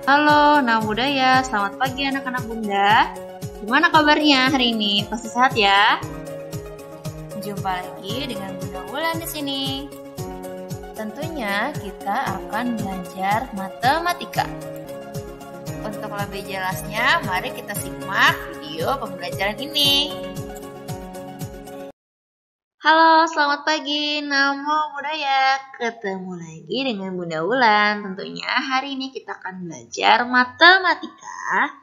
Halo, Nama Budaya. Selamat pagi anak-anak Bunda. Gimana kabarnya hari ini? Pasti sehat ya? Jumpa lagi dengan Bunda Wulan di sini. Tentunya kita akan belajar matematika. Untuk lebih jelasnya, mari kita simak video pembelajaran ini. Halo, selamat pagi. Namo Budaya. Ketemu lagi dengan Bunda Wulan. Tentunya hari ini kita akan belajar matematika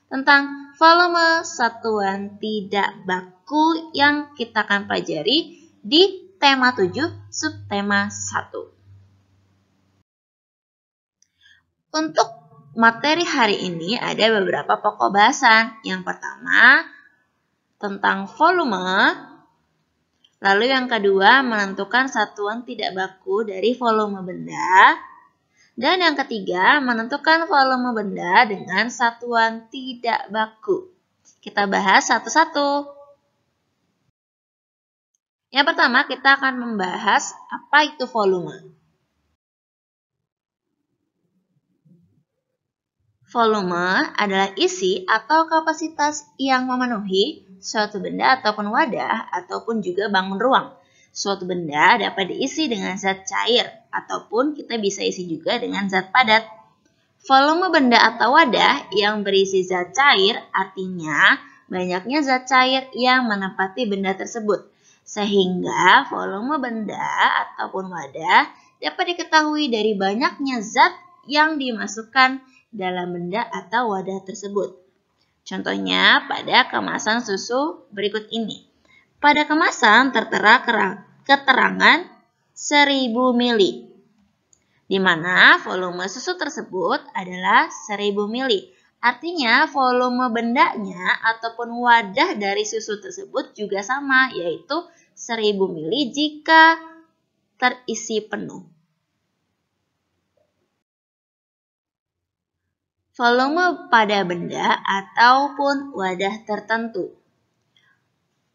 tentang volume satuan tidak baku yang kita akan pelajari di tema 7 subtema 1. Untuk materi hari ini ada beberapa pokok bahasan. Yang pertama tentang volume. Lalu yang kedua, menentukan satuan tidak baku dari volume benda. Dan yang ketiga, menentukan volume benda dengan satuan tidak baku. Kita bahas satu-satu. Yang pertama, kita akan membahas apa itu volume. Volume adalah isi atau kapasitas yang memenuhi suatu benda ataupun wadah ataupun juga bangun ruang. Suatu benda dapat diisi dengan zat cair ataupun kita bisa isi juga dengan zat padat. Volume benda atau wadah yang berisi zat cair artinya banyaknya zat cair yang menempati benda tersebut. Sehingga volume benda ataupun wadah dapat diketahui dari banyaknya zat yang dimasukkan dalam benda atau wadah tersebut. Contohnya pada kemasan susu berikut ini. Pada kemasan tertera keterangan 1000 ml, di mana volume susu tersebut adalah 1000 ml. Artinya volume bendanya ataupun wadah dari susu tersebut juga sama, yaitu 1000 ml jika terisi penuh. Volume pada benda ataupun wadah tertentu.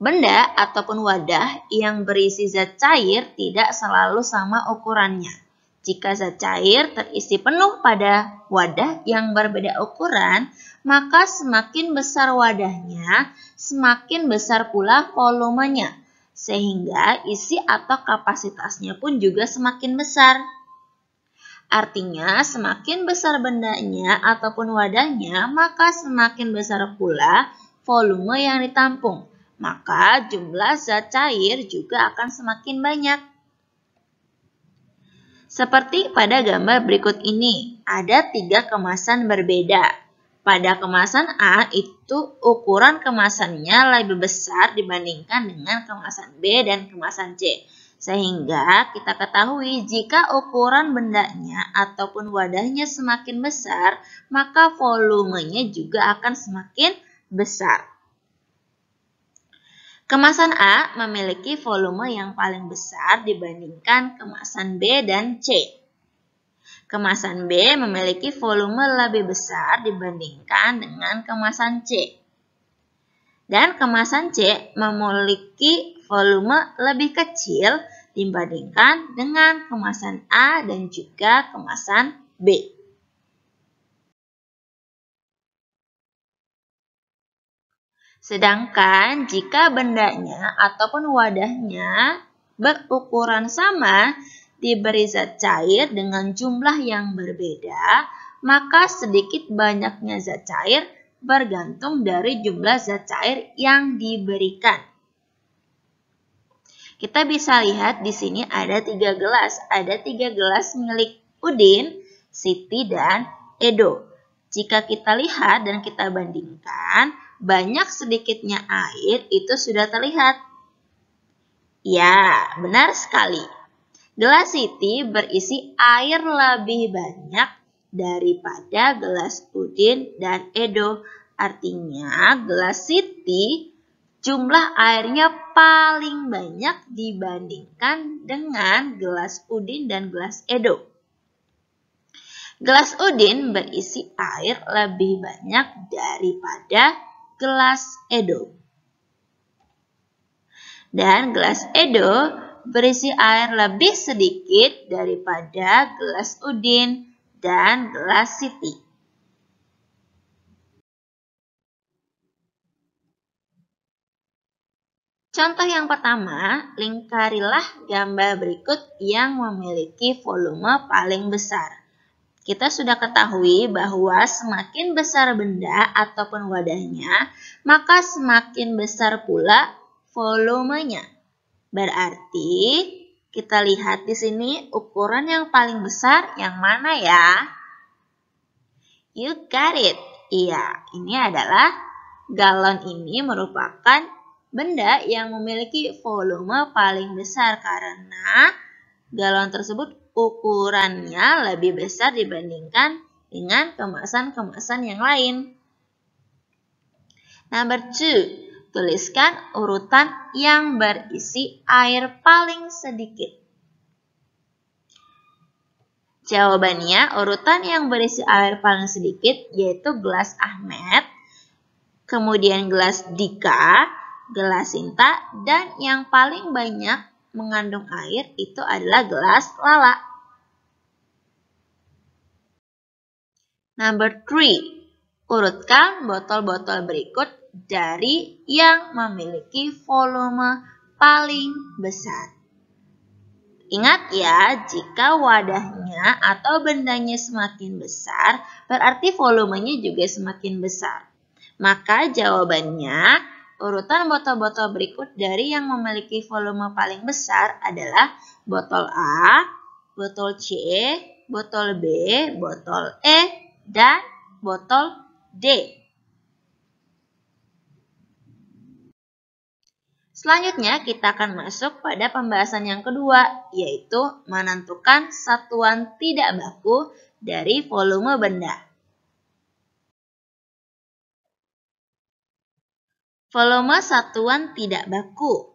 Benda ataupun wadah yang berisi zat cair tidak selalu sama ukurannya. Jika zat cair terisi penuh pada wadah yang berbeda ukuran, maka semakin besar wadahnya, semakin besar pula volumenya, sehingga isi atau kapasitasnya pun juga semakin besar. Artinya, semakin besar bendanya ataupun wadahnya, maka semakin besar pula volume yang ditampung. Maka jumlah zat cair juga akan semakin banyak. Seperti pada gambar berikut ini, ada 3 kemasan berbeda. Pada kemasan A itu ukuran kemasannya lebih besar dibandingkan dengan kemasan B dan kemasan C. Sehingga kita ketahui jika ukuran bendanya ataupun wadahnya semakin besar, maka volumenya juga akan semakin besar. Kemasan A memiliki volume yang paling besar dibandingkan kemasan B dan C. Kemasan B memiliki volume lebih besar dibandingkan dengan kemasan C. Dan kemasan C memiliki volume lebih kecil dibandingkan dengan kemasan A dan juga kemasan B. Sedangkan jika bendanya ataupun wadahnya berukuran sama, diberi zat cair dengan jumlah yang berbeda, maka sedikit banyaknya zat cair bergantung dari jumlah zat cair yang diberikan. Kita bisa lihat di sini ada 3 gelas. Ada 3 gelas milik Udin, Siti, dan Edo. Jika kita lihat dan kita bandingkan, banyak sedikitnya air itu sudah terlihat. Ya, benar sekali. Gelas Siti berisi air lebih banyak daripada gelas Udin dan Edo. Artinya gelas Siti jumlah airnya paling banyak dibandingkan dengan gelas Udin dan gelas Edo. Gelas Udin berisi air lebih banyak daripada gelas Edo. Dan gelas Edo berisi air lebih sedikit daripada gelas Udin dan gelas Siti. Contoh yang pertama, lingkarilah gambar berikut yang memiliki volume paling besar. Kita sudah ketahui bahwa semakin besar benda ataupun wadahnya, maka semakin besar pula volumenya. Berarti kita lihat di sini ukuran yang paling besar yang mana ya? You got it. Iya, ini adalah galon. Ini merupakan benda yang memiliki volume paling besar karena galon tersebut ukurannya lebih besar dibandingkan dengan kemasan-kemasan yang lain. Number 2, tuliskan urutan yang berisi air paling sedikit. Jawabannya, urutan yang berisi air paling sedikit yaitu gelas Ahmed, kemudian gelas Dika, gelas Sinta, dan yang paling banyak mengandung air itu adalah gelas Lala. Number 3, urutkan botol-botol berikut dari yang memiliki volume paling besar. Ingat ya, jika wadahnya atau bendanya semakin besar, berarti volumenya juga semakin besar. Maka jawabannya, urutan botol-botol berikut dari yang memiliki volume paling besar adalah botol A, botol C, botol B, botol E, dan botol D. Selanjutnya kita akan masuk pada pembahasan yang kedua, yaitu menentukan satuan tidak baku dari volume benda. Volume satuan tidak baku.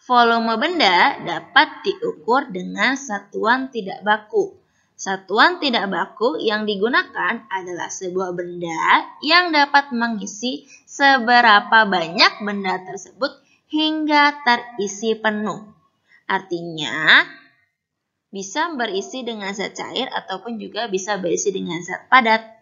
Volume benda dapat diukur dengan satuan tidak baku. Satuan tidak baku yang digunakan adalah sebuah benda yang dapat mengisi seberapa banyak benda tersebut hingga terisi penuh. Artinya, bisa berisi dengan zat cair ataupun juga bisa berisi dengan zat padat.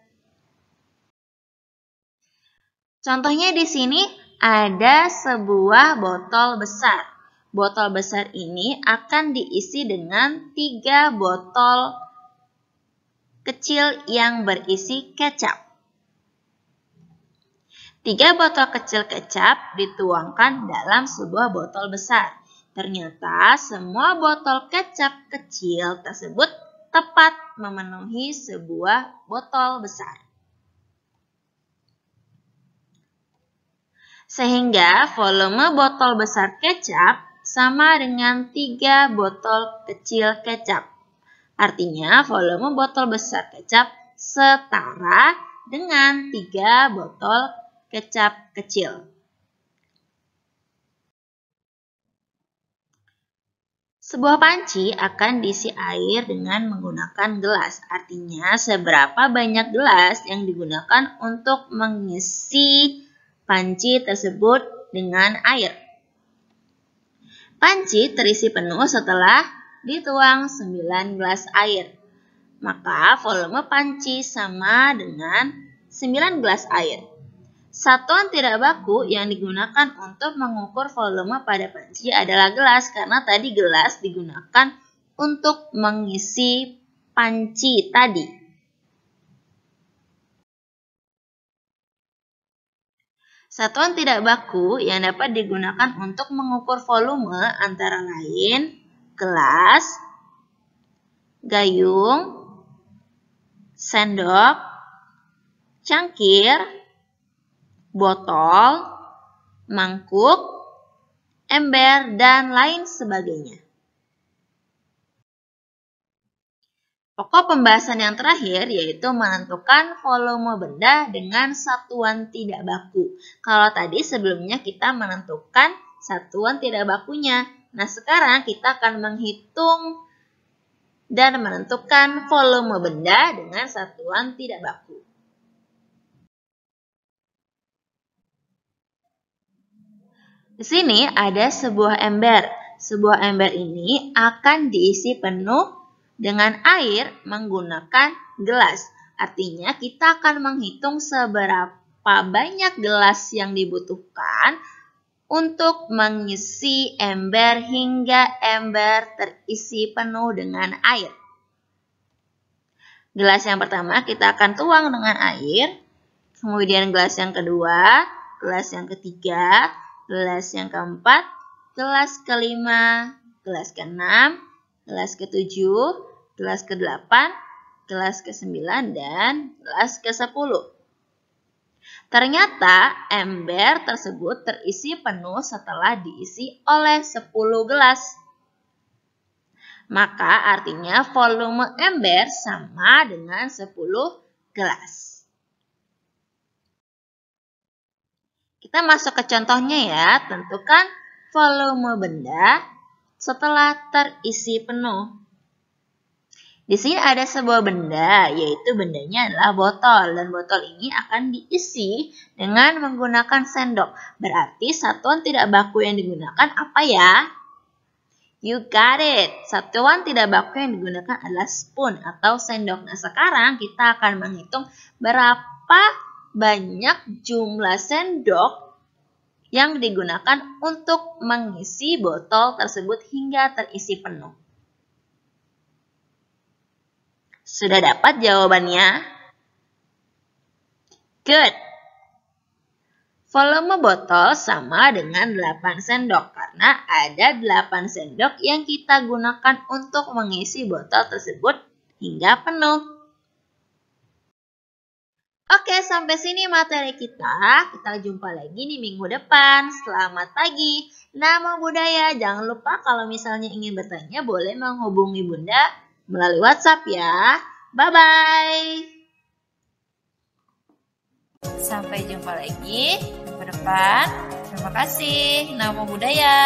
Contohnya di sini ada sebuah botol besar. Botol besar ini akan diisi dengan 3 botol kecil yang berisi kecap. 3 botol kecil kecap dituangkan dalam sebuah botol besar. Ternyata semua botol kecap kecil tersebut tepat memenuhi sebuah botol besar. Sehingga volume botol besar kecap sama dengan 3 botol kecil kecap. Artinya volume botol besar kecap setara dengan 3 botol kecap kecil. Sebuah panci akan diisi air dengan menggunakan gelas. Artinya seberapa banyak gelas yang digunakan untuk mengisi panci tersebut dengan air. Panci terisi penuh setelah dituang 9 gelas air. Maka volume panci sama dengan 9 gelas air. Satuan tidak baku yang digunakan untuk mengukur volume pada panci adalah gelas, karena tadi gelas digunakan untuk mengisi panci tadi. Satuan tidak baku yang dapat digunakan untuk mengukur volume antara lain gelas, gayung, sendok, cangkir, botol, mangkuk, ember, dan lain sebagainya. Pokok pembahasan yang terakhir yaitu menentukan volume benda dengan satuan tidak baku. Kalau tadi sebelumnya kita menentukan satuan tidak bakunya. Nah, sekarang kita akan menghitung dan menentukan volume benda dengan satuan tidak baku. Di sini ada sebuah ember. Sebuah ember ini akan diisi penuh dengan air menggunakan gelas. Artinya kita akan menghitung seberapa banyak gelas yang dibutuhkan untuk mengisi ember hingga ember terisi penuh dengan air. Gelas yang pertama kita akan tuang dengan air, kemudian gelas yang kedua, gelas yang ketiga, gelas yang keempat, gelas kelima, gelas keenam, gelas ketujuh, gelas kedelapan, gelas ke-9, dan gelas ke-10. Ternyata ember tersebut terisi penuh setelah diisi oleh 10 gelas. Maka artinya volume ember sama dengan 10 gelas. Kita masuk ke contohnya ya. Tentukan volume benda setelah terisi penuh. Di sini ada sebuah benda, yaitu bendanya adalah botol. Dan botol ini akan diisi dengan menggunakan sendok. Berarti satuan tidak baku yang digunakan apa ya? You got it. Satuan tidak baku yang digunakan adalah spoon atau sendok. Nah, sekarang kita akan menghitung berapa banyak jumlah sendok yang digunakan untuk mengisi botol tersebut hingga terisi penuh. Sudah dapat jawabannya? Good. Volume botol sama dengan 8 sendok karena ada 8 sendok yang kita gunakan untuk mengisi botol tersebut hingga penuh. Oke, sampai sini materi kita. Kita jumpa lagi di minggu depan. Selamat pagi. Nama budaya. Jangan lupa kalau misalnya ingin bertanya boleh menghubungi Bunda melalui WhatsApp ya. Bye-bye. Sampai jumpa lagi minggu depan. Terima kasih. Nama budaya.